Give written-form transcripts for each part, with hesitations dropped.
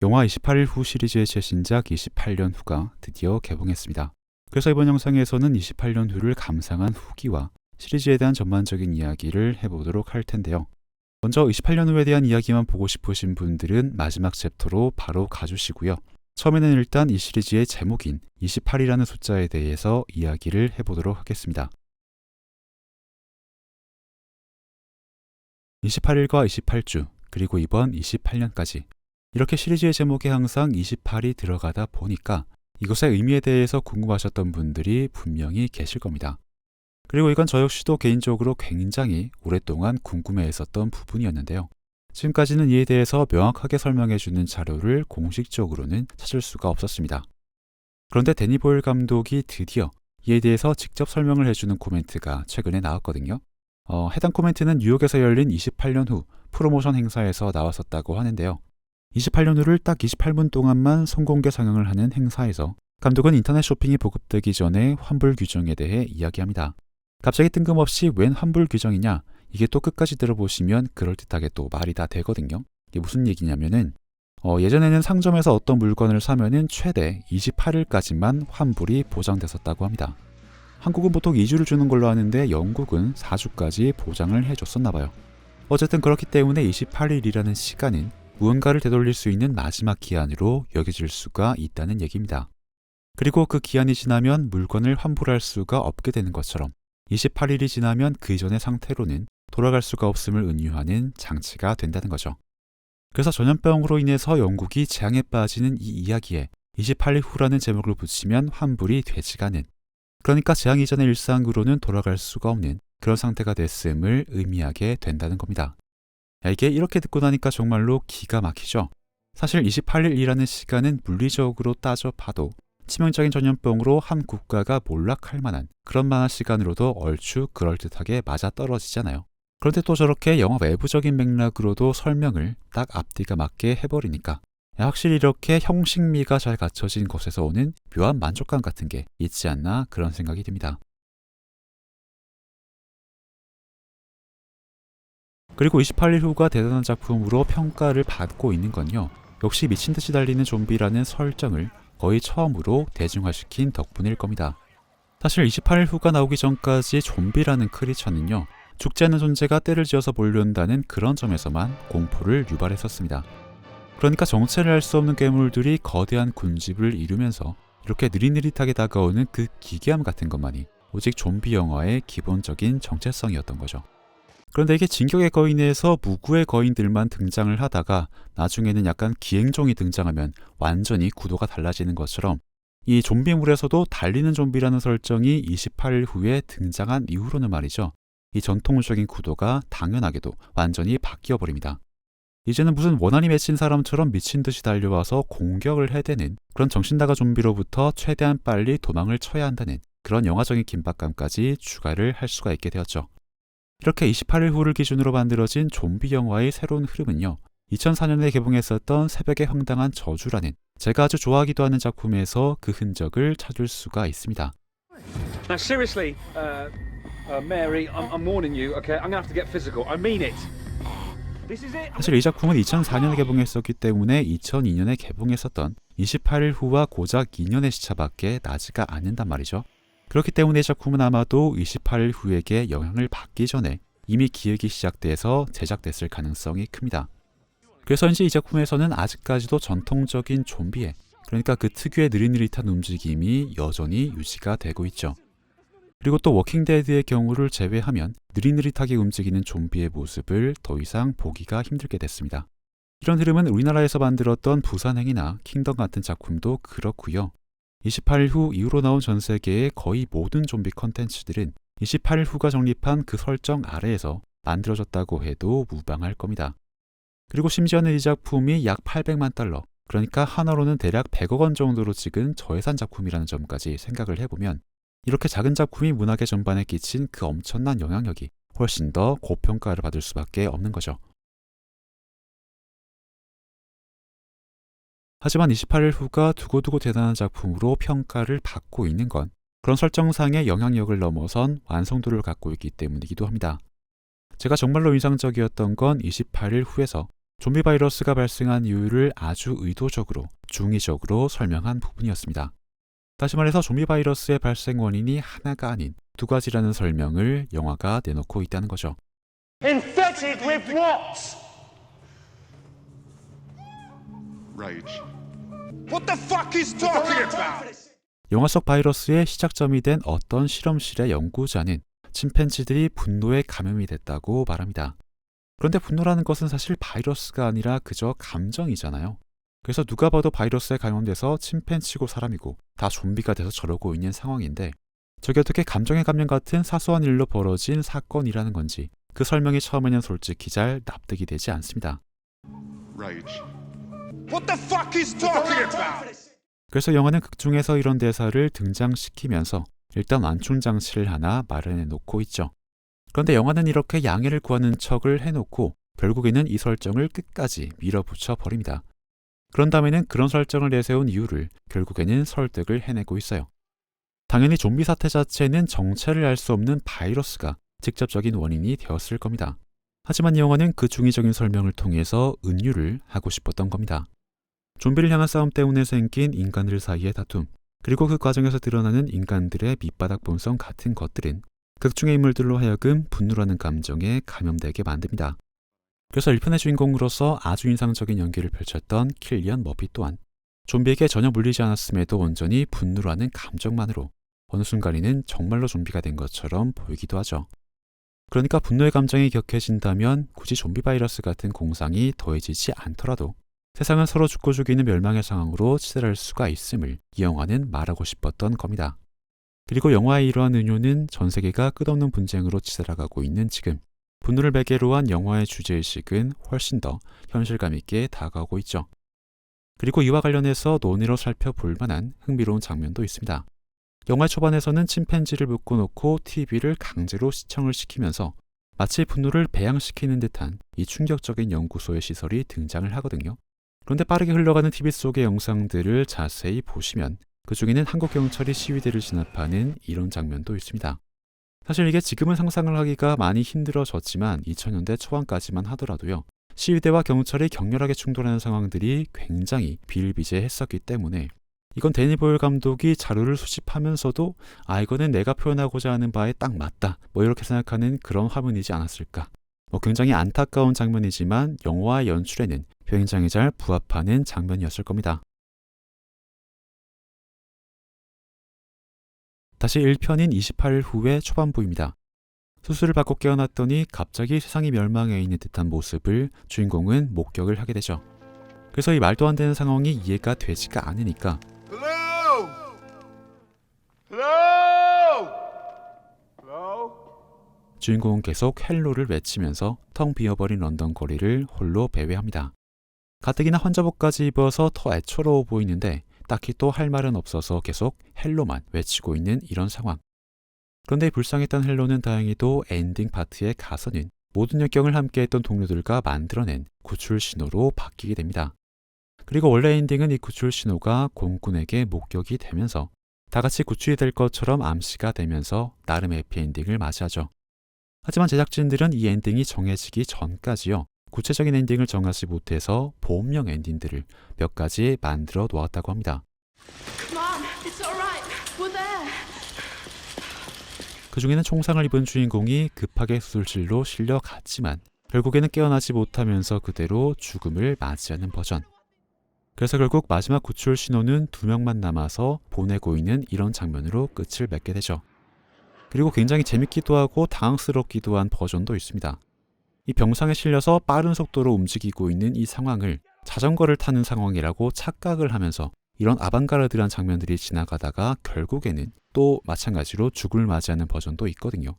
영화 28일 후 시리즈의 최신작 28년 후가 드디어 개봉했습니다. 그래서 이번 영상에서는 28년 후를 감상한 후기와 시리즈에 대한 전반적인 이야기를 해보도록 할 텐데요. 먼저 28년 후에 대한 이야기만 보고 싶으신 분들은 마지막 챕터로 바로 가주시고요. 처음에는 일단 이 시리즈의 제목인 28이라는 숫자에 대해서 이야기를 해보도록 하겠습니다. 28일과 28주, 그리고 이번 28년까지 이렇게 시리즈의 제목에 항상 28이 들어가다 보니까 이것의 의미에 대해서 궁금하셨던 분들이 분명히 계실 겁니다. 그리고 이건 저 역시도 개인적으로 굉장히 오랫동안 궁금해했었던 부분이었는데요. 지금까지는 이에 대해서 명확하게 설명해주는 자료를 공식적으로는 찾을 수가 없었습니다. 그런데 데니 보일 감독이 드디어 이에 대해서 직접 설명을 해주는 코멘트가 최근에 나왔거든요. 해당 코멘트는 뉴욕에서 열린 28년 후 프로모션 행사에서 나왔었다고 하는데요. 28년 후를 딱 28분 동안만 선공개 상영을 하는 행사에서 감독은 인터넷 쇼핑이 보급되기 전에 환불 규정에 대해 이야기합니다. 갑자기 뜬금없이 웬 환불 규정이냐? 이게 또 끝까지 들어보시면 그럴듯하게 또 말이 다 되거든요. 이게 무슨 얘기냐면은 예전에는 상점에서 어떤 물건을 사면은 최대 28일까지만 환불이 보장됐었다고 합니다. 한국은 보통 2주를 주는 걸로 아는데 영국은 4주까지 보장을 해줬었나 봐요. 어쨌든 그렇기 때문에 28일이라는 시간은 무언가를 되돌릴 수 있는 마지막 기한으로 여겨질 수가 있다는 얘기입니다. 그리고 그 기한이 지나면 물건을 환불할 수가 없게 되는 것처럼 28일이 지나면 그 이전의 상태로는 돌아갈 수가 없음을 은유하는 장치가 된다는 거죠. 그래서 전염병으로 인해서 영국이 재앙에 빠지는 이 이야기에 28일 후라는 제목을 붙이면 환불이 되지가 않은, 그러니까 재앙 이전의 일상으로는 돌아갈 수가 없는 그런 상태가 됐음을 의미하게 된다는 겁니다. 이게 이렇게 듣고 나니까 정말로 기가 막히죠. 사실 28일이라는 시간은 물리적으로 따져봐도 치명적인 전염병으로 한 국가가 몰락할 만한 그런 만한 시간으로도 얼추 그럴듯하게 맞아떨어지잖아요. 그런데 또 저렇게 영화 외부적인 맥락으로도 설명을 딱 앞뒤가 맞게 해버리니까 확실히 이렇게 형식미가 잘 갖춰진 것에서 오는 묘한 만족감 같은 게 있지 않나 그런 생각이 듭니다. 그리고 28일 후가 대단한 작품으로 평가를 받고 있는 건요, 역시 미친듯이 달리는 좀비라는 설정을 거의 처음으로 대중화시킨 덕분일 겁니다. 사실 28일 후가 나오기 전까지 좀비라는 크리처는요, 죽지 않는 존재가 때를 지어서 몰려온다는 그런 점에서만 공포를 유발했었습니다. 그러니까 정체를 알 수 없는 괴물들이 거대한 군집을 이루면서 이렇게 느릿느릿하게 다가오는 그 기괴함 같은 것만이 오직 좀비 영화의 기본적인 정체성이었던 거죠. 그런데 이게 진격의 거인에서 무구의 거인들만 등장을 하다가 나중에는 약간 기행종이 등장하면 완전히 구도가 달라지는 것처럼 이 좀비물에서도 달리는 좀비라는 설정이 28일 후에 등장한 이후로는 말이죠, 이 전통적인 구도가 당연하게도 완전히 바뀌어버립니다. 이제는 무슨 원한이 맺힌 사람처럼 미친 듯이 달려와서 공격을 해대는 그런 정신나가 좀비로부터 최대한 빨리 도망을 쳐야 한다는 그런 영화적인 긴박감까지 추가를 할 수가 있게 되었죠. 이렇게 28일 후를 기준으로 만들어진 좀비 영화의 새로운 흐름은요, 2004년에 개봉했었던 새벽의 황당한 저주라는 제가 아주 좋아하기도 하는 작품에서 그 흔적을 찾을 수가 있습니다. Now, seriously, Mary, I'm warning you. Okay, I'm gonna have to get physical. I mean it. This is it. 사실 이 작품은 2004년에 개봉했었기 때문에 2002년에 개봉했었던 28일 후와 고작 2년의 시차밖에 나지가 않는단 말이죠. 그렇기 때문에 이 작품은 아마도 28일 후에게 영향을 받기 전에 이미 기획이 시작돼서 제작됐을 가능성이 큽니다. 그래서인지 이 작품에서는 아직까지도 전통적인 좀비의, 그러니까 그 특유의 느릿느릿한 움직임이 여전히 유지가 되고 있죠. 그리고 또 워킹데드의 경우를 제외하면 느릿느릿하게 움직이는 좀비의 모습을 더 이상 보기가 힘들게 됐습니다. 이런 흐름은 우리나라에서 만들었던 부산행이나 킹덤 같은 작품도 그렇고요. 28일 후 이후로 나온 전 세계의 거의 모든 좀비 컨텐츠들은 28일 후가 정립한 그 설정 아래에서 만들어졌다고 해도 무방할 겁니다. 그리고 심지어는 이 작품이 약 800만 달러, 그러니까 한화로는 대략 100억 원 정도로 찍은 저예산 작품이라는 점까지 생각을 해보면 이렇게 작은 작품이 문학의 전반에 끼친 그 엄청난 영향력이 훨씬 더 고평가를 받을 수밖에 없는 거죠. 하지만 28일 후가 두고두고 대단한 작품으로 평가를 받고 있는 건 그런 설정상의 영향력을 넘어선 완성도를 갖고 있기 때문이기도 합니다. 제가 정말로 인상적이었던 건 28일 후에서 좀비 바이러스가 발생한 이유를 아주 의도적으로, 중의적으로 설명한 부분이었습니다. 다시 말해서 좀비 바이러스의 발생 원인이 하나가 아닌 두 가지라는 설명을 영화가 내놓고 있다는 거죠. Infected with what? Rage. What the fuck is talking about? 영화 속 바이러스의 시작점이 된 어떤 실험실의 연구자는 침팬지들이 분노에 감염이 됐다고 말합니다. 그런데 분노라는 것은 사실 바이러스가 아니라 그저 감정이잖아요. 그래서 누가 봐도 바이러스에 감염돼서 침팬지고 사람이고 다 좀비가 돼서 저러고 있는 상황인데 저게 어떻게 감정의 감염 같은 사소한 일로 벌어진 사건이라는 건지 그 설명이 처음에는 솔직히 잘 납득이 되지 않습니다. Rage. What the fuck is talking about? 그래서 영화는 극중에서 이런 대사를 등장시키면서 일단 완충 장치를 하나 마련해 놓고 있죠. 그런데 영화는 이렇게 양해를 구하는 척을 해놓고 결국에는 이 설정을 끝까지 밀어붙여 버립니다. 그런 다음에는 그런 설정을 내세운 이유를 결국에는 설득을 해내고 있어요. 당연히 좀비 사태 자체는 정체를 알 수 없는 바이러스가 직접적인 원인이 되었을 겁니다. 하지만 영화는 그 중의적인 설명을 통해서 은유를 하고 싶었던 겁니다. 좀비를 향한 싸움 때문에 생긴 인간들 사이의 다툼, 그리고 그 과정에서 드러나는 인간들의 밑바닥 본성 같은 것들은 극중의 인물들로 하여금 분노라는 감정에 감염되게 만듭니다. 그래서 1편의 주인공으로서 아주 인상적인 연기를 펼쳤던 킬리언 머피 또한 좀비에게 전혀 물리지 않았음에도 온전히 분노라는 감정만으로 어느 순간에는 정말로 좀비가 된 것처럼 보이기도 하죠. 그러니까 분노의 감정이 격해진다면 굳이 좀비 바이러스 같은 공상이 더해지지 않더라도 세상은 서로 죽고 죽이는 멸망의 상황으로 치달을 수가 있음을 이 영화는 말하고 싶었던 겁니다. 그리고 영화의 이러한 은유는 전 세계가 끝없는 분쟁으로 치달아가고 있는 지금 분노를 매개로 한 영화의 주제의식은 훨씬 더 현실감 있게 다가오고 있죠. 그리고 이와 관련해서 논의로 살펴볼 만한 흥미로운 장면도 있습니다. 영화 초반에서는 침팬지를 묶어놓고 TV를 강제로 시청을 시키면서 마치 분노를 배양시키는 듯한 이 충격적인 연구소의 시설이 등장을 하거든요. 그런데 빠르게 흘러가는 TV 속의 영상들을 자세히 보시면 그 중에는 한국 경찰이 시위대를 진압하는 이런 장면도 있습니다. 사실 이게 지금은 상상을 하기가 많이 힘들어졌지만 2000년대 초반까지만 하더라도요. 시위대와 경찰이 격렬하게 충돌하는 상황들이 굉장히 비일비재했었기 때문에 이건 데니 보일 감독이 자료를 수집하면서도 이거는 내가 표현하고자 하는 바에 딱 맞다 이렇게 생각하는 그런 화면이지 않았을까. 굉장히 안타까운 장면이지만 영화의 연출에는 굉장히 잘 부합하는 장면이었을 겁니다. 다시 1편인 28일 후의 초반부입니다. 수술을 받고 깨어났더니 갑자기 세상이 멸망해 있는 듯한 모습을 주인공은 목격을 하게 되죠. 그래서 이 말도 안 되는 상황이 이해가 되지가 않으니까 Hello? Hello? Hello? 주인공은 계속 헬로를 외치면서 텅 비어버린 런던 거리를 홀로 배회합니다. 가뜩이나 환자복까지 입어서 더 애처로워 보이는데 딱히 또 할 말은 없어서 계속 헬로만 외치고 있는 이런 상황. 그런데 불쌍했던 헬로는 다행히도 엔딩 파트에 가서는 모든 역경을 함께했던 동료들과 만들어낸 구출 신호로 바뀌게 됩니다. 그리고 원래 엔딩은 이 구출 신호가 공군에게 목격이 되면서 다 같이 구출이 될 것처럼 암시가 되면서 나름 해피엔딩을 맞이하죠. 하지만 제작진들은 이 엔딩이 정해지기 전까지요. 구체적인 엔딩을 정하지 못해서 보험용 엔딩들을 몇 가지 만들어 놓았다고 합니다. Come on, it's all right. We're there. 그 중에는 총상을 입은 주인공이 급하게 수술실로 실려갔지만 결국에는 깨어나지 못하면서 그대로 죽음을 맞이하는 버전. 그래서 결국 마지막 구출 신호는 2명만 남아서 보내고 있는 이런 장면으로 끝을 맺게 되죠. 그리고 굉장히 재밌기도 하고 당황스럽기도 한 버전도 있습니다. 이 병상에 실려서 빠른 속도로 움직이고 있는 이 상황을 자전거를 타는 상황이라고 착각을 하면서 이런 아방가르드한 장면들이 지나가다가 결국에는 또 마찬가지로 죽음을 맞이하는 버전도 있거든요.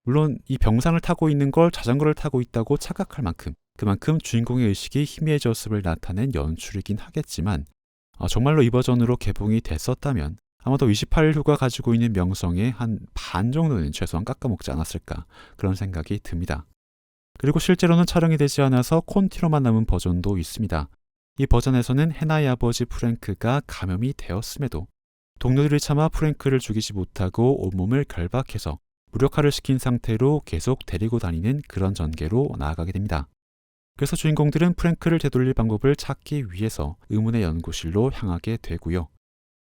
물론 이 병상을 타고 있는 걸 자전거를 타고 있다고 착각할 만큼 그만큼 주인공의 의식이 희미해졌음을 나타낸 연출이긴 하겠지만 정말로 이 버전으로 개봉이 됐었다면 아마도 28일 후가 가지고 있는 명성의 한 반 정도는 최소한 깎아먹지 않았을까 그런 생각이 듭니다. 그리고 실제로는 촬영이 되지 않아서 콘티로만 남은 버전도 있습니다. 이 버전에서는 해나의 아버지 프랭크가 감염이 되었음에도 동료들이 차마 프랭크를 죽이지 못하고 온몸을 결박해서 무력화를 시킨 상태로 계속 데리고 다니는 그런 전개로 나아가게 됩니다. 그래서 주인공들은 프랭크를 되돌릴 방법을 찾기 위해서 의문의 연구실로 향하게 되고요.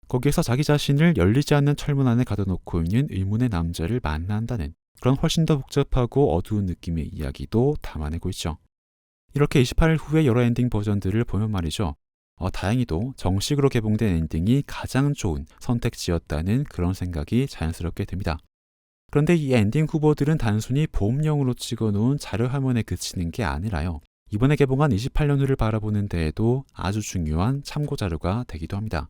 거기에서 자기 자신을 열리지 않는 철문 안에 가둬놓고 있는 의문의 남자를 만난다는 그런 훨씬 더 복잡하고 어두운 느낌의 이야기도 담아내고 있죠. 이렇게 28일 후에 여러 엔딩 버전들을 보면 말이죠. 다행히도 정식으로 개봉된 엔딩이 가장 좋은 선택지였다는 그런 생각이 자연스럽게 듭니다. 그런데 이 엔딩 후보들은 단순히 봄용으로 찍어놓은 자료 화면에 그치는 게 아니라요. 이번에 개봉한 28년 후를 바라보는 데에도 아주 중요한 참고 자료가 되기도 합니다.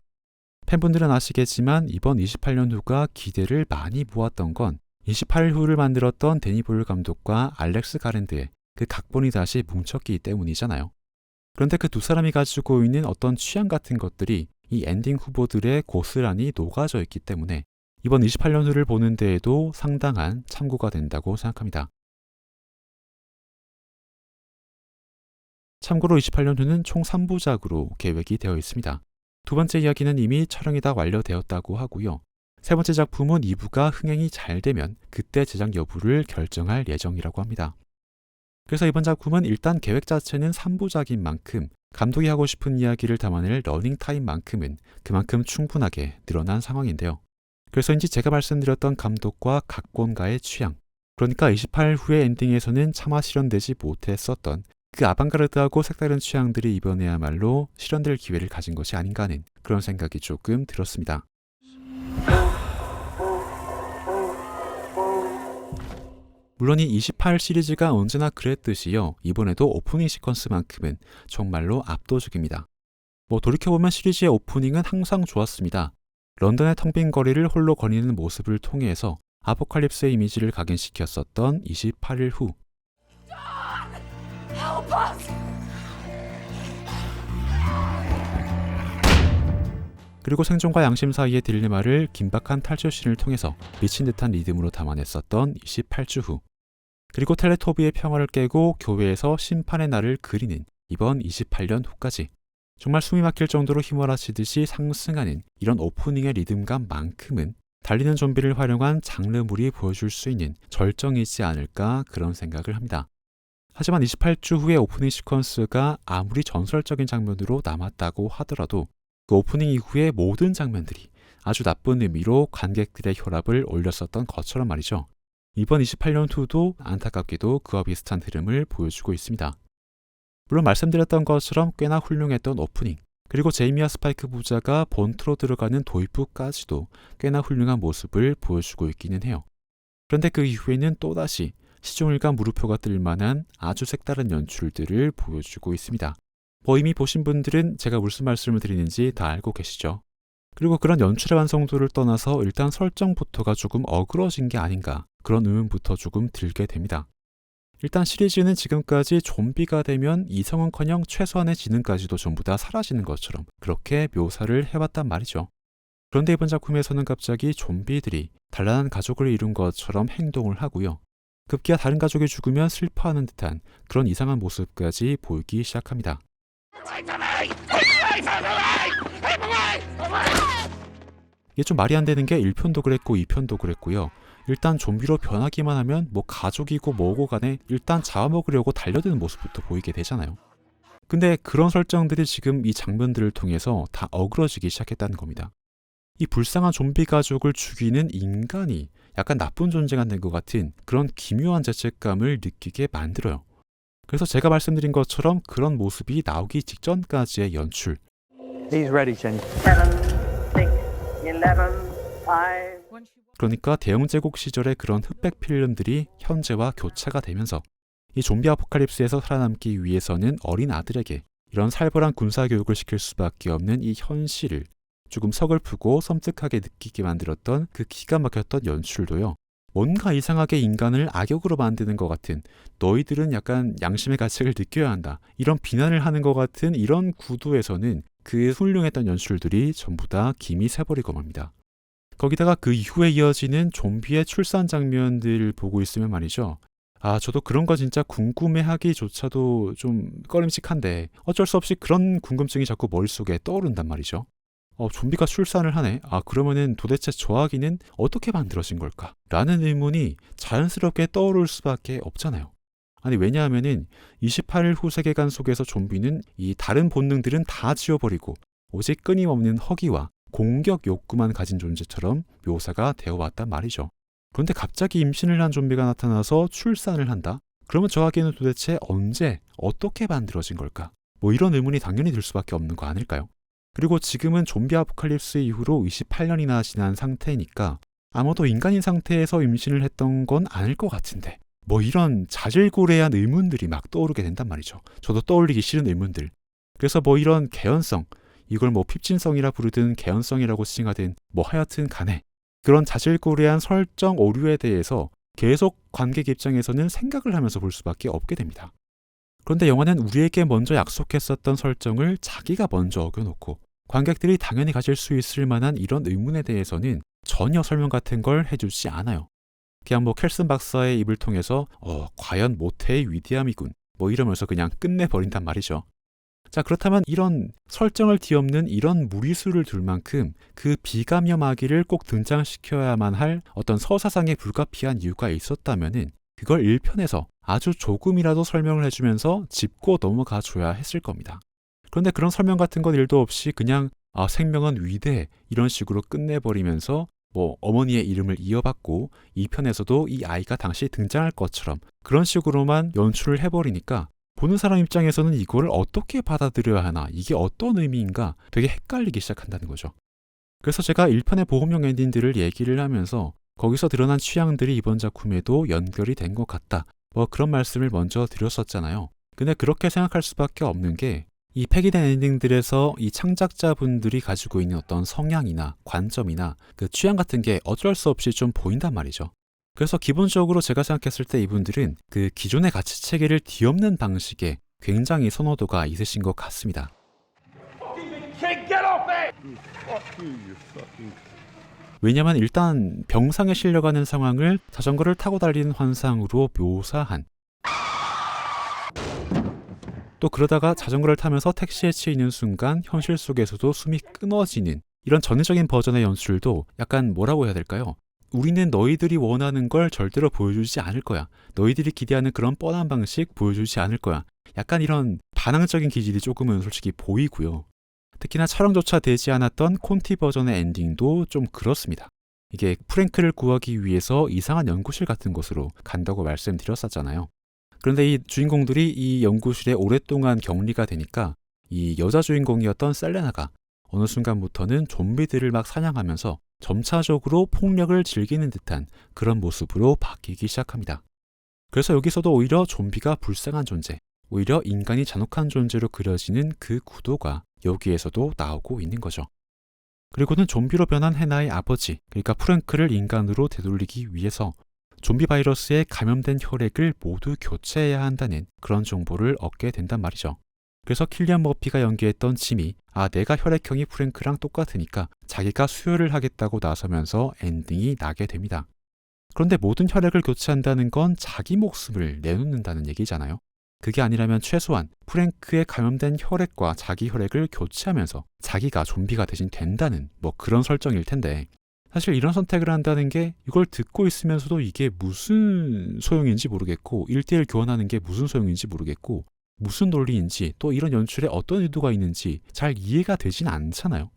팬분들은 아시겠지만 이번 28년 후가 기대를 많이 모았던 건 28일 후를 만들었던 데니 보일 감독과 알렉스 가랜드의 그 각본이 다시 뭉쳤기 때문이잖아요. 그런데 그 두 사람이 가지고 있는 어떤 취향 같은 것들이 이 엔딩 후보들의 고스란히 녹아져 있기 때문에 이번 28년 후를 보는 데에도 상당한 참고가 된다고 생각합니다. 참고로 28년 후는 총 3부작으로 계획이 되어 있습니다. 두 번째 이야기는 이미 촬영이 다 완료되었다고 하고요. 세 번째 작품은 2부가 흥행이 잘 되면 그때 제작 여부를 결정할 예정이라고 합니다. 그래서 이번 작품은 일단 계획 자체는 3부작인 만큼 감독이 하고 싶은 이야기를 담아낼 러닝타임만큼은 그만큼 충분하게 늘어난 상황인데요. 그래서인지 제가 말씀드렸던 감독과 각본가의 취향, 그러니까 28일 후의 엔딩에서는 차마 실현되지 못했었던 그 아방가르드하고 색다른 취향들이 이번에야말로 실현될 기회를 가진 것이 아닌가 하는 그런 생각이 조금 들었습니다. 물론 이 28 시리즈가 언제나 그랬듯이요. 이번에도 오프닝 시퀀스만큼은 정말로 압도적입니다. 돌이켜보면 시리즈의 오프닝은 항상 좋았습니다. 런던의 텅 빈 거리를 홀로 거니는 모습을 통해서 아포칼립스의 이미지를 각인시켰었던 28일 후. Help us! 그리고 생존과 양심 사이의 딜레마를 긴박한 탈출씬을 통해서 미친 듯한 리듬으로 담아냈었던 28주 후. 그리고 텔레토비의 평화를 깨고 교회에서 심판의 날을 그리는 이번 28년 후까지. 정말 숨이 막힐 정도로 휘몰아치듯이 상승하는 이런 오프닝의 리듬감만큼은 달리는 좀비를 활용한 장르물이 보여줄 수 있는 절정이지 않을까 그런 생각을 합니다. 하지만 28주 후의 오프닝 시퀀스가 아무리 전설적인 장면으로 남았다고 하더라도 그 오프닝 이후의 모든 장면들이 아주 나쁜 의미로 관객들의 혈압을 올렸었던 것처럼 말이죠. 이번 28년 2도 안타깝게도 그와 비슷한 흐름을 보여주고 있습니다. 물론 말씀드렸던 것처럼 꽤나 훌륭했던 오프닝, 그리고 제이미와 스파이크 부자가 본트로 들어가는 도입부까지도 꽤나 훌륭한 모습을 보여주고 있기는 해요. 그런데 그 이후에는 또다시 시종일관 물음표가 뜰 만한 아주 색다른 연출들을 보여주고 있습니다. 이미 보신 분들은 제가 무슨 말씀을 드리는지 다 알고 계시죠. 그리고 그런 연출의 완성도를 떠나서 일단 설정부터가 조금 어그러진 게 아닌가 그런 의문부터 조금 들게 됩니다. 일단 시리즈는 지금까지 좀비가 되면 이성은커녕 최소한의 지능까지도 전부 다 사라지는 것처럼 그렇게 묘사를 해왔단 말이죠. 그런데 이번 작품에서는 갑자기 좀비들이 단란한 가족을 이룬 것처럼 행동을 하고요. 급기야 다른 가족이 죽으면 슬퍼하는 듯한 그런 이상한 모습까지 보이기 시작합니다. 이게 좀 말이 안 되는 게 1편도 그랬고 2편도 그랬고요. 일단 좀비로 변하기만 하면 가족이고 뭐고 간에 일단 잡아먹으려고 달려드는 모습부터 보이게 되잖아요. 근데 그런 설정들이 지금 이 장면들을 통해서 다 어그러지기 시작했다는 겁니다. 이 불쌍한 좀비 가족을 죽이는 인간이 약간 나쁜 존재가 된 것 같은 그런 기묘한 죄책감을 느끼게 만들어요. 그래서 제가 말씀드린 것처럼 그런 모습이 나오기 직전까지의 연출. He's ready, Jenny. 7, 6, 11, 5. 그러니까 대영제국 시절의 그런 흑백 필름들이 현재와 교차가 되면서 이 좀비 아포칼립스에서 살아남기 위해서는 어린 아들에게 이런 살벌한 군사교육을 시킬 수밖에 없는 이 현실을 조금 서글프고 섬뜩하게 느끼게 만들었던 그 기가 막혔던 연출도요. 뭔가 이상하게 인간을 악역으로 만드는 것 같은, 너희들은 약간 양심의 가책을 느껴야 한다, 이런 비난을 하는 것 같은 이런 구도에서는 그 훌륭했던 연출들이 전부 다 김이 새버리고 맙니다. 거기다가 그 이후에 이어지는 좀비의 출산 장면들 보고 있으면 말이죠. 저도 그런 거 진짜 궁금해하기조차도 좀 꺼림칙한데 어쩔 수 없이 그런 궁금증이 자꾸 머릿속에 떠오른단 말이죠. 좀비가 출산을 하네? 그러면은 도대체 저 아기는 어떻게 만들어진 걸까? 라는 의문이 자연스럽게 떠오를 수밖에 없잖아요. 아니 왜냐하면은 28일 후 세계관 속에서 좀비는 이 다른 본능들은 다 지워버리고 오직 끊임없는 허기와 공격 욕구만 가진 존재처럼 묘사가 되어왔단 말이죠. 그런데 갑자기 임신을 한 좀비가 나타나서 출산을 한다? 그러면 저 아기는 도대체 언제 어떻게 만들어진 걸까? 뭐 이런 의문이 당연히 들 수밖에 없는 거 아닐까요? 그리고 지금은 좀비 아포칼립스 이후로 28년이나 지난 상태니까 아마도 인간인 상태에서 임신을 했던 건 아닐 것 같은데 뭐 이런 자질구레한 의문들이 막 떠오르게 된단 말이죠. 저도 떠올리기 싫은 의문들. 그래서 뭐 이런 개연성, 이걸 뭐 핍진성이라 부르든 개연성이라고 칭하든 뭐 하여튼 간에 그런 자질구레한 설정 오류에 대해서 계속 관객 입장에서는 생각을 하면서 볼 수밖에 없게 됩니다. 그런데 영화는 우리에게 먼저 약속했었던 설정을 자기가 먼저 어겨놓고 관객들이 당연히 가질 수 있을 만한 이런 의문에 대해서는 전혀 설명 같은 걸 해주지 않아요. 그냥 뭐 켈슨 박사의 입을 통해서 과연 모태의 위대함이군 뭐 이러면서 그냥 끝내버린단 말이죠. 자, 그렇다면 이런 설정을 뒤엎는 이런 무리수를 둘 만큼 그 비감염 아기를 꼭 등장시켜야만 할 어떤 서사상의 불가피한 이유가 있었다면은 그걸 1편에서 아주 조금이라도 설명을 해주면서 짚고 넘어가 줘야 했을 겁니다. 그런데 그런 설명 같은 건 일도 없이 그냥 생명은 위대해 이런 식으로 끝내버리면서 뭐 어머니의 이름을 이어받고 2편에서도 이 아이가 당시 등장할 것처럼 그런 식으로만 연출을 해버리니까 보는 사람 입장에서는 이거를 어떻게 받아들여야 하나, 이게 어떤 의미인가 되게 헷갈리기 시작한다는 거죠. 그래서 제가 1편의 보험용 엔딩들을 얘기를 하면서 거기서 드러난 취향들이 이번 작품에도 연결이 된 것 같다. 뭐 그런 말씀을 먼저 드렸었잖아요. 근데 그렇게 생각할 수밖에 없는 게 이 폐기된 엔딩들에서 이 창작자분들이 가지고 있는 어떤 성향이나 관점이나 그 취향 같은 게 어쩔 수 없이 좀 보인단 말이죠. 그래서 기본적으로 제가 생각했을 때 이분들은 그 기존의 가치 체계를 뒤엎는 방식에 굉장히 선호도가 있으신 것 같습니다. 왜냐면 일단 병상에 실려가는 상황을 자전거를 타고 달리는 환상으로 묘사한, 또 그러다가 자전거를 타면서 택시에 치이는 순간 현실 속에서도 숨이 끊어지는 이런 전형적인 버전의 연출도 약간 뭐라고 해야 될까요? 우리는 너희들이 원하는 걸 절대로 보여주지 않을 거야. 너희들이 기대하는 그런 뻔한 방식 보여주지 않을 거야. 약간 이런 반항적인 기질이 조금은 솔직히 보이고요. 특히나 촬영조차 되지 않았던 콘티 버전의 엔딩도 좀 그렇습니다. 이게 프랭크를 구하기 위해서 이상한 연구실 같은 곳으로 간다고 말씀드렸었잖아요. 그런데 이 주인공들이 이 연구실에 오랫동안 격리가 되니까 이 여자 주인공이었던 셀레나가 어느 순간부터는 좀비들을 막 사냥하면서 점차적으로 폭력을 즐기는 듯한 그런 모습으로 바뀌기 시작합니다. 그래서 여기서도 오히려 좀비가 불쌍한 존재, 오히려 인간이 잔혹한 존재로 그려지는 그 구도가 여기에서도 나오고 있는 거죠. 그리고는 좀비로 변한 해나의 아버지, 그러니까 프랭크를 인간으로 되돌리기 위해서 좀비 바이러스에 감염된 혈액을 모두 교체해야 한다는 그런 정보를 얻게 된단 말이죠. 그래서 킬리안 머피가 연기했던 짐이 내가 혈액형이 프랭크랑 똑같으니까 자기가 수혈을 하겠다고 나서면서 엔딩이 나게 됩니다. 그런데 모든 혈액을 교체한다는 건 자기 목숨을 내놓는다는 얘기잖아요. 그게 아니라면 최소한 프랭크의 감염된 혈액과 자기 혈액을 교체하면서 자기가 좀비가 대신 된다는 뭐 그런 설정일 텐데 사실 이런 선택을 한다는 게 이걸 듣고 있으면서도 이게 무슨 소용인지 모르겠고 1대1 교환하는 게 무슨 소용인지 모르겠고 무슨 논리인지 또 이런 연출에 어떤 의도가 있는지 잘 이해가 되진 않잖아요.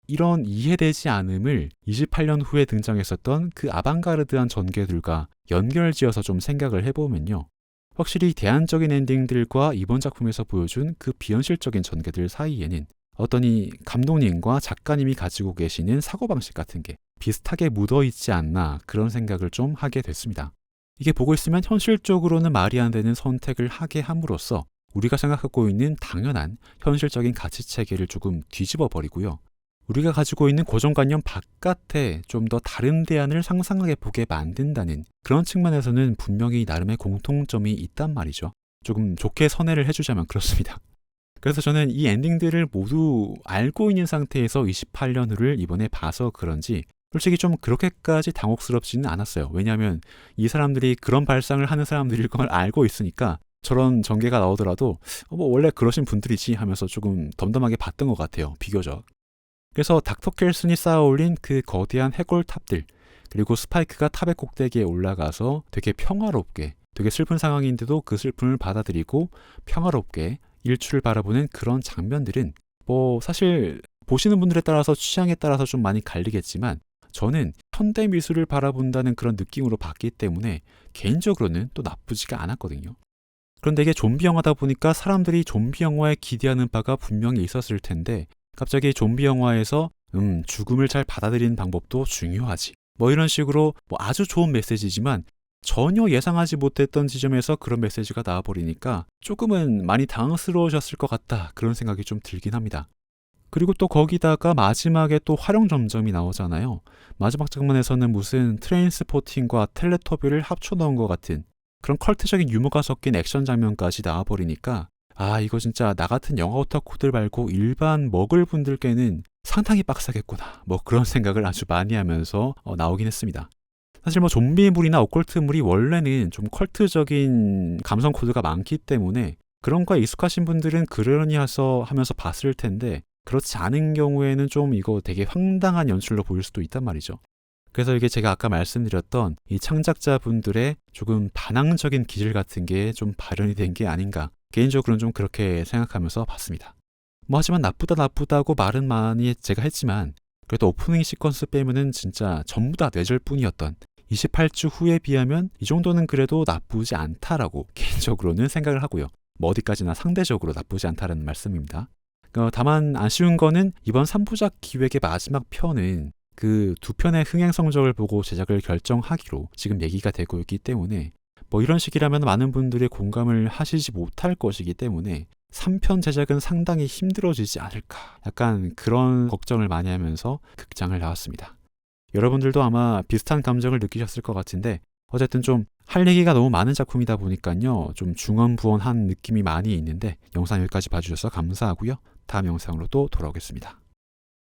이런 이해되지 않음을 28년 후에 등장했었던 그 아방가르드한 전개들과 연결지어서 좀 생각을 해보면요. 확실히 대안적인 엔딩들과 이번 작품에서 보여준 그 비현실적인 전개들 사이에는 어떤 이 감독님과 작가님이 가지고 계시는 사고방식 같은 게 비슷하게 묻어있지 않나 그런 생각을 좀 하게 됐습니다. 이게 보고 있으면 현실적으로는 말이 안 되는 선택을 하게 함으로써 우리가 생각하고 있는 당연한 현실적인 가치체계를 조금 뒤집어 버리고요. 우리가 가지고 있는 고정관념 바깥에 좀 더 다른 대안을 상상하게 보게 만든다는 그런 측면에서는 분명히 나름의 공통점이 있단 말이죠. 조금 좋게 선회를 해주자면 그렇습니다. 그래서 저는 이 엔딩들을 모두 알고 있는 상태에서 28년 후를 이번에 봐서 그런지 솔직히 좀 그렇게까지 당혹스럽지는 않았어요. 왜냐하면 이 사람들이 그런 발상을 하는 사람들일 걸 알고 있으니까 저런 전개가 나오더라도 뭐 원래 그러신 분들이지 하면서 조금 덤덤하게 봤던 것 같아요. 비교적. 그래서 닥터 켈슨이 쌓아올린 그 거대한 해골탑들 그리고 스파이크가 탑의 꼭대기에 올라가서 되게 평화롭게 되게 슬픈 상황인데도 그 슬픔을 받아들이고 평화롭게 일출을 바라보는 그런 장면들은 뭐 사실 보시는 분들에 따라서 취향에 따라서 좀 많이 갈리겠지만 저는 현대 미술을 바라본다는 그런 느낌으로 봤기 때문에 개인적으로는 또 나쁘지가 않았거든요. 그런데 이게 좀비 영화다 보니까 사람들이 좀비 영화에 기대하는 바가 분명히 있었을 텐데 갑자기 좀비 영화에서 죽음을 잘 받아들이는 방법도 중요하지. 뭐 이런 식으로 뭐 아주 좋은 메시지지만 전혀 예상하지 못했던 지점에서 그런 메시지가 나와버리니까 조금은 많이 당황스러우셨을 것 같다. 그런 생각이 좀 들긴 합니다. 그리고 또 거기다가 마지막에 또 활용점점이 나오잖아요. 마지막 장면에서는 무슨 트레인스포팅과 텔레토비를 합쳐 넣은 것 같은 그런 컬트적인 유머가 섞인 액션 장면까지 나와버리니까 아 이거 진짜 나 같은 영화 오타쿠들 말고 일반 먹을 분들께는 상당히 빡세겠구나 뭐 그런 생각을 아주 많이 하면서 나오긴 했습니다. 사실 뭐 좀비물이나 오컬트물이 원래는 좀 컬트적인 감성 코드가 많기 때문에 그런 거에 익숙하신 분들은 그러니 하면서 봤을 텐데 그렇지 않은 경우에는 좀 이거 되게 황당한 연출로 보일 수도 있단 말이죠. 그래서 이게 제가 아까 말씀드렸던 이 창작자분들의 조금 반항적인 기질 같은 게 좀 발현이 된 게 아닌가 개인적으로는 좀 그렇게 생각하면서 봤습니다. 뭐 하지만 나쁘다고 말은 많이 제가 했지만 그래도 오프닝 시퀀스 빼면은 진짜 전부 다 뇌절뿐이었던 28주 후에 비하면 이 정도는 그래도 나쁘지 않다라고 개인적으로는 생각을 하고요. 뭐 어디까지나 상대적으로 나쁘지 않다라는 말씀입니다. 다만 아쉬운 거는 이번 3부작 기획의 마지막 편은 그 두 편의 흥행 성적을 보고 제작을 결정하기로 지금 얘기가 되고 있기 때문에 뭐 이런 식이라면 많은 분들이 공감을 하시지 못할 것이기 때문에 3편 제작은 상당히 힘들어지지 않을까 약간 그런 걱정을 많이 하면서 극장을 나왔습니다. 여러분들도 아마 비슷한 감정을 느끼셨을 것 같은데 어쨌든 좀 할 얘기가 너무 많은 작품이다 보니까요 좀 중언부언한 느낌이 많이 있는데 영상 여기까지 봐주셔서 감사하고요. 다음 영상으로 또 돌아오겠습니다.